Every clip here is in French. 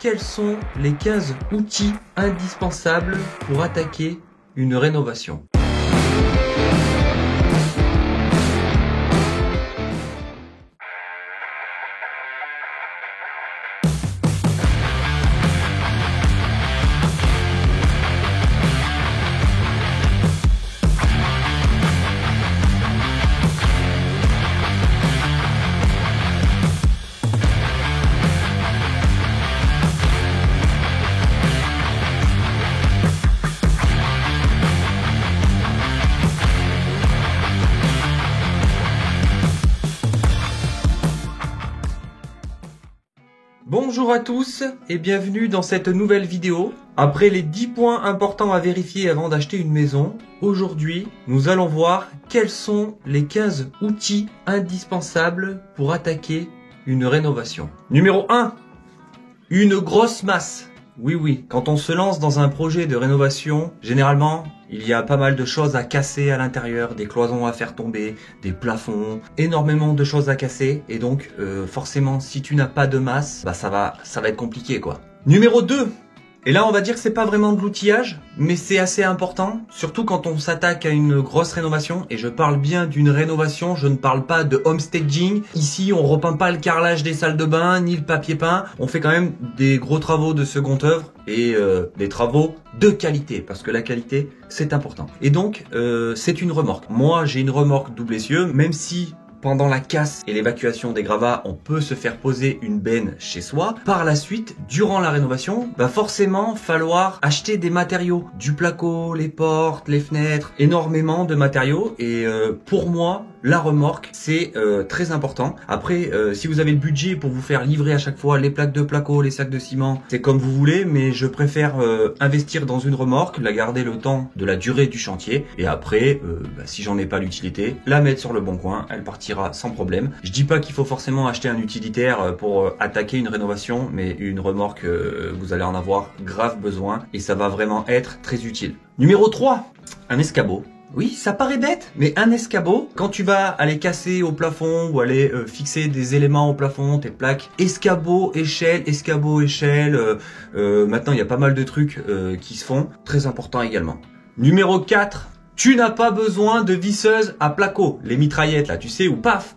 quels sont les 15 outils indispensables pour attaquer une rénovation. Bonjour à tous et bienvenue dans cette nouvelle vidéo. Après les 10 points importants à vérifier avant d'acheter une maison, aujourd'hui nous allons voir quels sont les 15 outils indispensables pour attaquer une rénovation. Numéro 1, une grosse masse. Oui, quand on se lance dans un projet de rénovation, généralement, il y a pas mal de choses à casser à l'intérieur, des cloisons à faire tomber, des plafonds, énormément de choses à casser. Et donc, forcément, si tu n'as pas de masse, ça va être compliqué, quoi. Numéro 2. Et là, on va dire que c'est pas vraiment de l'outillage, mais c'est assez important, surtout quand on s'attaque à une grosse rénovation. Et je parle bien d'une rénovation, je ne parle pas de homestaging. Ici, on repeint pas le carrelage des salles de bain, ni le papier peint. On fait quand même des gros travaux de seconde œuvre et des travaux de qualité, parce que la qualité, c'est important. Et donc, c'est une remorque. Moi, j'ai une remorque double essieu, même si pendant la casse et l'évacuation des gravats, on peut se faire poser une benne chez soi. Par la suite, durant la rénovation, va forcément falloir acheter des matériaux. Du placo, les portes, les fenêtres, énormément de matériaux. Et pour moi, la remorque, c'est très important. Après, si vous avez le budget pour vous faire livrer à chaque fois les plaques de placo, les sacs de ciment, c'est comme vous voulez, mais je préfère investir dans une remorque, la garder le temps de la durée du chantier. Et après, si j'en ai pas l'utilité, la mettre sur le bon coin, elle partira sans problème. Je dis pas qu'il faut forcément acheter un utilitaire pour attaquer une rénovation, mais une remorque, vous allez en avoir grave besoin et ça va vraiment être très utile. Numéro 3, un escabeau. Oui, ça paraît bête, mais un escabeau, quand tu vas aller casser au plafond ou aller fixer des éléments au plafond, tes plaques, escabeau, échelle, maintenant il y a pas mal de trucs qui se font, très important également. Numéro 4, tu n'as pas besoin de visseuse à placo, les mitraillettes là, tu sais, où paf,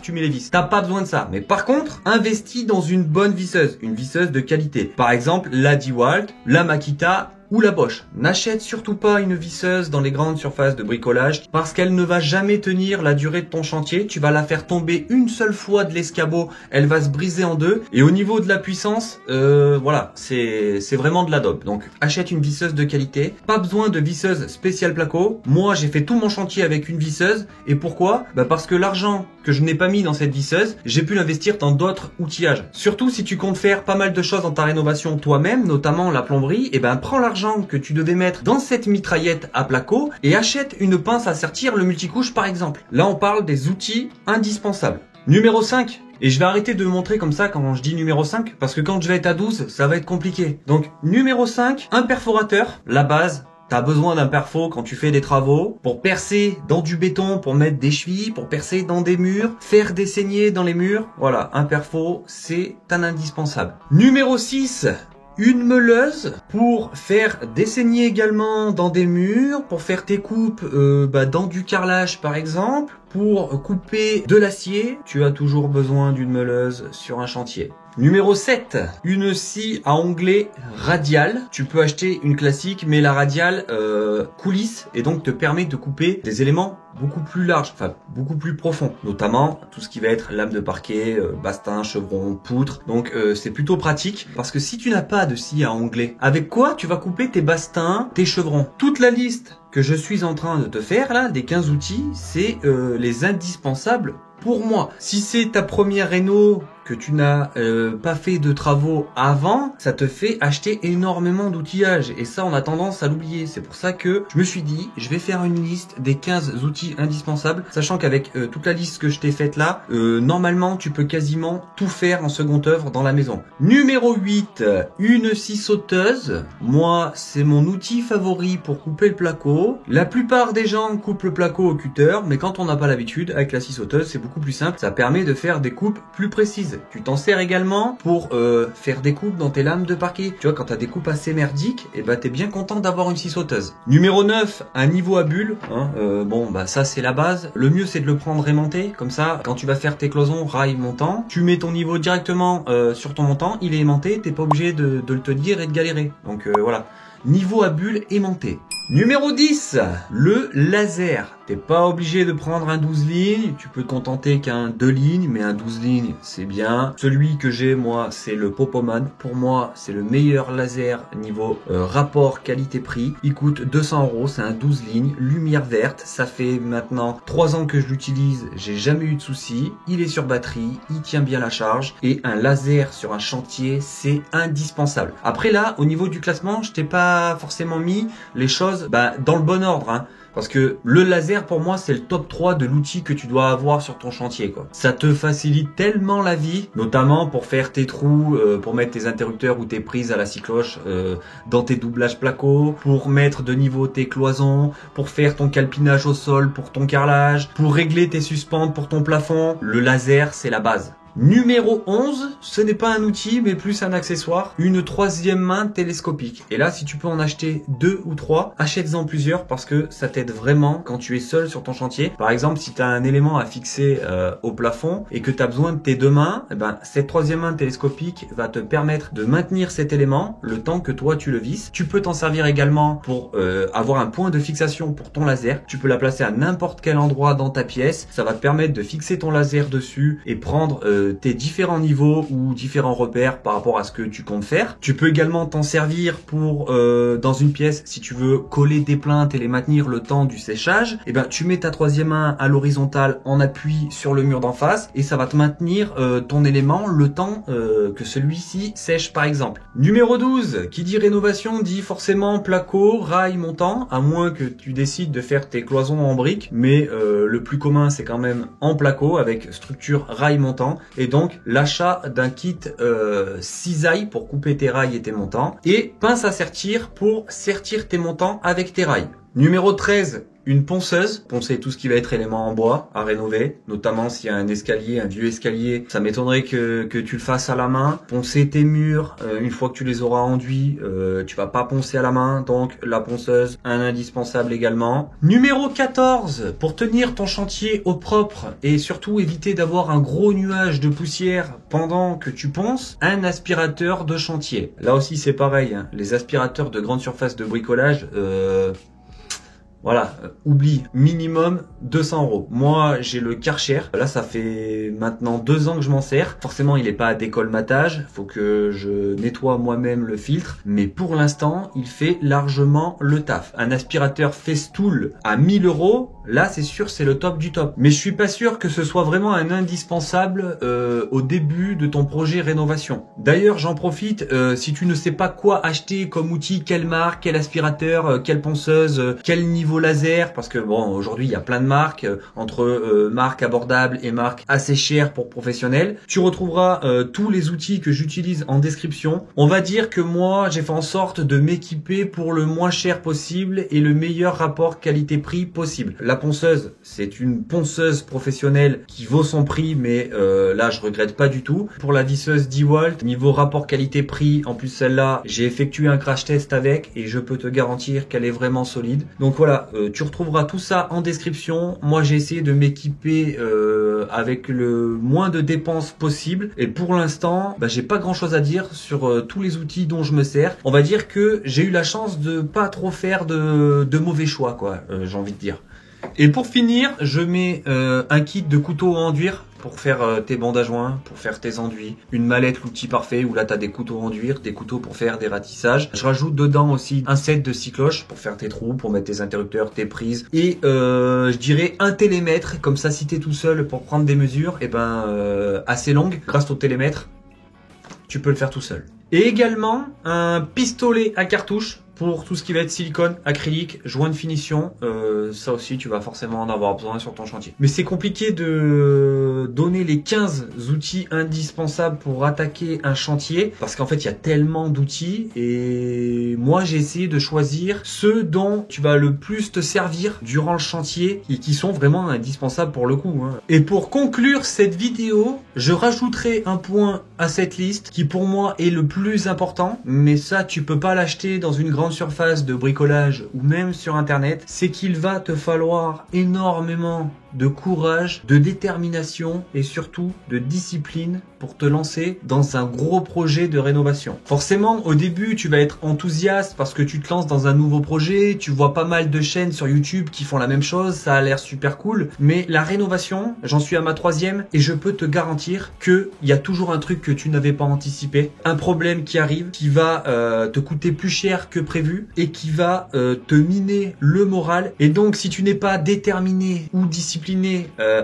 tu mets les vis. T'as pas besoin de ça. Mais par contre, investis dans une bonne visseuse, une visseuse de qualité. Par exemple, la DeWalt, la Makita ou la Bosch. N'achète surtout pas une visseuse dans les grandes surfaces de bricolage parce qu'elle ne va jamais tenir la durée de ton chantier. Tu vas la faire tomber une seule fois de l'escabeau, elle va se briser en deux. Et au niveau de la puissance, voilà, c'est vraiment de la dope. Donc achète une visseuse de qualité. Pas besoin de visseuse spéciale placo. Moi, j'ai fait tout mon chantier avec une visseuse. Et pourquoi ? Parce que l'argent que je n'ai pas mis dans cette visseuse, j'ai pu l'investir dans d'autres outillages. Surtout si tu comptes faire pas mal de choses dans ta rénovation toi-même, notamment la plomberie, et prends l'argent que tu devais mettre dans cette mitraillette à placo et achète une pince à sertir, le multicouche par exemple. Là, on parle des outils indispensables. Numéro 5. Et je vais arrêter de montrer comme ça quand je dis numéro 5, parce que quand je vais être à 12, ça va être compliqué. Donc, numéro 5, un perforateur, la base. T'as besoin d'un perfo quand tu fais des travaux, pour percer dans du béton, pour mettre des chevilles, pour percer dans des murs, faire des saignées dans les murs. Voilà, un perfo, c'est un indispensable. Numéro 6, une meuleuse pour faire des saignées également dans des murs, pour faire tes coupes dans du carrelage par exemple, pour couper de l'acier. Tu as toujours besoin d'une meuleuse sur un chantier. Numéro 7, une scie à onglet radiale. Tu peux acheter une classique, mais la radiale coulisse et donc te permet de couper des éléments beaucoup plus larges, enfin beaucoup plus profonds, notamment tout ce qui va être lame de parquet, bastin, chevron, poutre. Donc c'est plutôt pratique parce que si tu n'as pas de scie à onglet, avec quoi tu vas couper tes bastins, tes chevrons? Toute la liste que je suis en train de te faire là, des 15 outils, c'est les indispensables pour moi. Si c'est ta première réno, que tu n'as pas fait de travaux avant, ça te fait acheter énormément d'outillage. Et ça, on a tendance à l'oublier. C'est pour ça que je me suis dit, je vais faire une liste des 15 outils indispensables, sachant qu'avec toute la liste que je t'ai faite là, normalement, tu peux quasiment tout faire en seconde œuvre dans la maison. Numéro 8, une scie sauteuse. Moi, c'est mon outil favori pour couper le placo. La plupart des gens coupent le placo au cutter, mais quand on n'a pas l'habitude, avec la scie sauteuse, c'est beaucoup plus simple. Ça permet de faire des coupes plus précises. l'utilises. Tu t'en sers également pour faire des coupes dans tes lames de parquet. Tu vois, quand tu as des coupes assez merdiques, et bah t'es bien content d'avoir une scie sauteuse. Numéro 9, un niveau à bulles. Hein, bon, bah ça c'est la base. Le mieux c'est de le prendre aimanté. Comme ça, quand tu vas faire tes cloisons rail montant, tu mets ton niveau directement sur ton montant. Il est aimanté, t'es pas obligé de le tenir et de galérer. Donc voilà. Niveau à bulles aimanté. Numéro 10, le laser. T'es pas obligé de prendre un 12 lignes, tu peux te contenter qu'un 2 lignes, mais un 12 lignes, c'est bien. Celui que j'ai, moi, c'est le Popoman. Pour moi, c'est le meilleur laser niveau rapport qualité-prix. Il coûte 200 €, c'est un 12 lignes, lumière verte. Ça fait maintenant 3 ans que je l'utilise, j'ai jamais eu de soucis. Il est sur batterie, il tient bien la charge. Et un laser sur un chantier, c'est indispensable. Après là, au niveau du classement, je t'ai pas forcément mis les choses dans le bon ordre, hein. Parce que le laser, pour moi, c'est le top 3 de l'outil que tu dois avoir sur ton chantier, quoi. Ça te facilite tellement la vie, notamment pour faire tes trous, pour mettre tes interrupteurs ou tes prises à la scie cloche dans tes doublages placo, pour mettre de niveau tes cloisons, pour faire ton calpinage au sol pour ton carrelage, pour régler tes suspentes pour ton plafond. Le laser, c'est la base. Numéro 11, ce n'est pas un outil mais plus un accessoire, une troisième main télescopique. Et là, si tu peux en acheter 2 ou 3, achète-en plusieurs parce que ça t'aide vraiment quand tu es seul sur ton chantier. Par exemple, si tu as un élément à fixer au plafond et que tu as besoin de tes 2 mains, cette troisième main télescopique va te permettre de maintenir cet élément le temps que toi tu le visses. Tu peux t'en servir également pour avoir un point de fixation pour ton laser. Tu peux la placer à n'importe quel endroit dans ta pièce. Ça va te permettre de fixer ton laser dessus et prendre tes différents niveaux ou différents repères par rapport à ce que tu comptes faire. Tu peux également t'en servir pour dans une pièce, si tu veux coller des plaintes et les maintenir le temps du séchage, et tu mets ta troisième main à l'horizontale en appui sur le mur d'en face et ça va te maintenir ton élément le temps que celui-ci sèche par exemple. Numéro 12, qui dit rénovation dit forcément placo, rail montant, à moins que tu décides de faire tes cloisons en briques, mais le plus commun c'est quand même en placo avec structure rail montant. Et donc l'achat d'un kit cisaille pour couper tes rails et tes montants et pince à sertir pour sertir tes montants avec tes rails. Numéro 13, une ponceuse, poncer tout ce qui va être élément en bois à rénover, notamment s'il y a un escalier, un vieux escalier, ça m'étonnerait que tu le fasses à la main. Poncer tes murs, une fois que tu les auras enduits, tu vas pas poncer à la main, donc la ponceuse, un indispensable également. Numéro 14, pour tenir ton chantier au propre et surtout éviter d'avoir un gros nuage de poussière pendant que tu ponces, un aspirateur de chantier. Là aussi c'est pareil, hein, les aspirateurs de grande surface de bricolage, voilà, oublie, minimum 200 €. Moi, j'ai le Karcher. Là, ça fait maintenant 2 ans que je m'en sers. Forcément, il n'est pas à décolmatage. Faut que je nettoie moi-même le filtre. Mais pour l'instant, il fait largement le taf. Un aspirateur Festool à 1000 €. Là, c'est sûr, c'est le top du top. Mais je suis pas sûr que ce soit vraiment un indispensable au début de ton projet rénovation. D'ailleurs, j'en profite, si tu ne sais pas quoi acheter comme outil, quelle marque, quel aspirateur, quelle ponceuse, quel niveau laser, parce que bon, aujourd'hui, il y a plein de marques, entre marques abordables et marques assez chères pour professionnels. Tu retrouveras tous les outils que j'utilise en description. On va dire que moi, j'ai fait en sorte de m'équiper pour le moins cher possible et le meilleur rapport qualité-prix possible. La ponceuse, c'est une ponceuse professionnelle qui vaut son prix, mais là, je regrette pas du tout. Pour la visseuse DeWalt, niveau rapport qualité-prix, en plus celle-là, j'ai effectué un crash test avec et je peux te garantir qu'elle est vraiment solide. Donc voilà, tu retrouveras tout ça en description. Moi, j'ai essayé de m'équiper avec le moins de dépenses possible. Et pour l'instant, j'ai pas grand-chose à dire sur tous les outils dont je me sers. On va dire que j'ai eu la chance de pas trop faire de mauvais choix, quoi. J'ai envie de dire. Et pour finir, je mets un kit de couteaux à enduire pour faire tes bandes à joint, pour faire tes enduits, une mallette, l'outil parfait, où là tu as des couteaux à enduire, des couteaux pour faire des ratissages. Je rajoute dedans aussi un set de scie cloche pour faire tes trous, pour mettre tes interrupteurs, tes prises, et je dirais un télémètre, comme ça si tu es tout seul pour prendre des mesures, et assez longues, grâce au télémètre, tu peux le faire tout seul. Et également un pistolet à cartouche pour tout ce qui va être silicone, acrylique, joint de finition. Ça aussi, tu vas forcément en avoir besoin sur ton chantier. Mais c'est compliqué de donner les 15 outils indispensables pour attaquer un chantier, parce qu'en fait, il y a tellement d'outils. Et moi, j'ai essayé de choisir ceux dont tu vas le plus te servir durant le chantier et qui sont vraiment indispensables pour le coup, hein. Et pour conclure cette vidéo, Je rajouterai un point à cette liste qui pour moi est le plus important, mais ça tu peux pas l'acheter dans une grande surface de bricolage ou même sur internet, c'est qu'il va te falloir énormément de courage, de détermination et surtout de discipline pour te lancer dans un gros projet de rénovation. Forcément, au début, tu vas être enthousiaste parce que tu te lances dans un nouveau projet, tu vois pas mal de chaînes sur YouTube qui font la même chose, ça a l'air super cool, mais la rénovation, j'en suis à ma 3e et je peux te garantir qu'il y a toujours un truc que tu n'avais pas anticipé, un problème qui arrive, qui va te coûter plus cher que prévu et qui va te miner le moral. Et donc, si tu n'es pas déterminé ou discipliné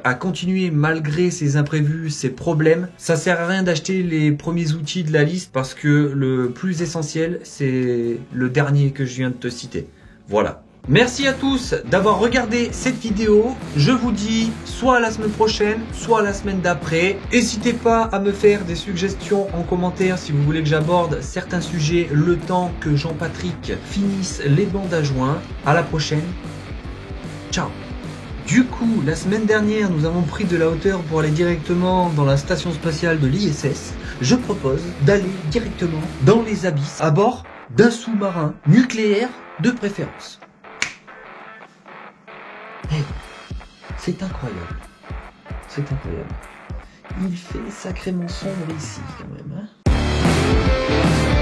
à continuer malgré ces imprévus, ces problèmes, ça sert à rien d'acheter les premiers outils de la liste parce que le plus essentiel, c'est le dernier que je viens de te citer. Voilà. Merci à tous d'avoir regardé cette vidéo. Je vous dis soit à la semaine prochaine, soit à la semaine d'après. N'hésitez pas à me faire des suggestions en commentaire si vous voulez que j'aborde certains sujets le temps que Jean-Patrick finisse les bandes à joint. À la prochaine. Ciao. Du coup, la semaine dernière, nous avons pris de la hauteur pour aller directement dans la station spatiale de l'ISS. Je propose d'aller directement dans les abysses à bord d'un sous-marin nucléaire de préférence. Hey, c'est incroyable. C'est incroyable. Il fait sacrément sombre ici quand même, hein.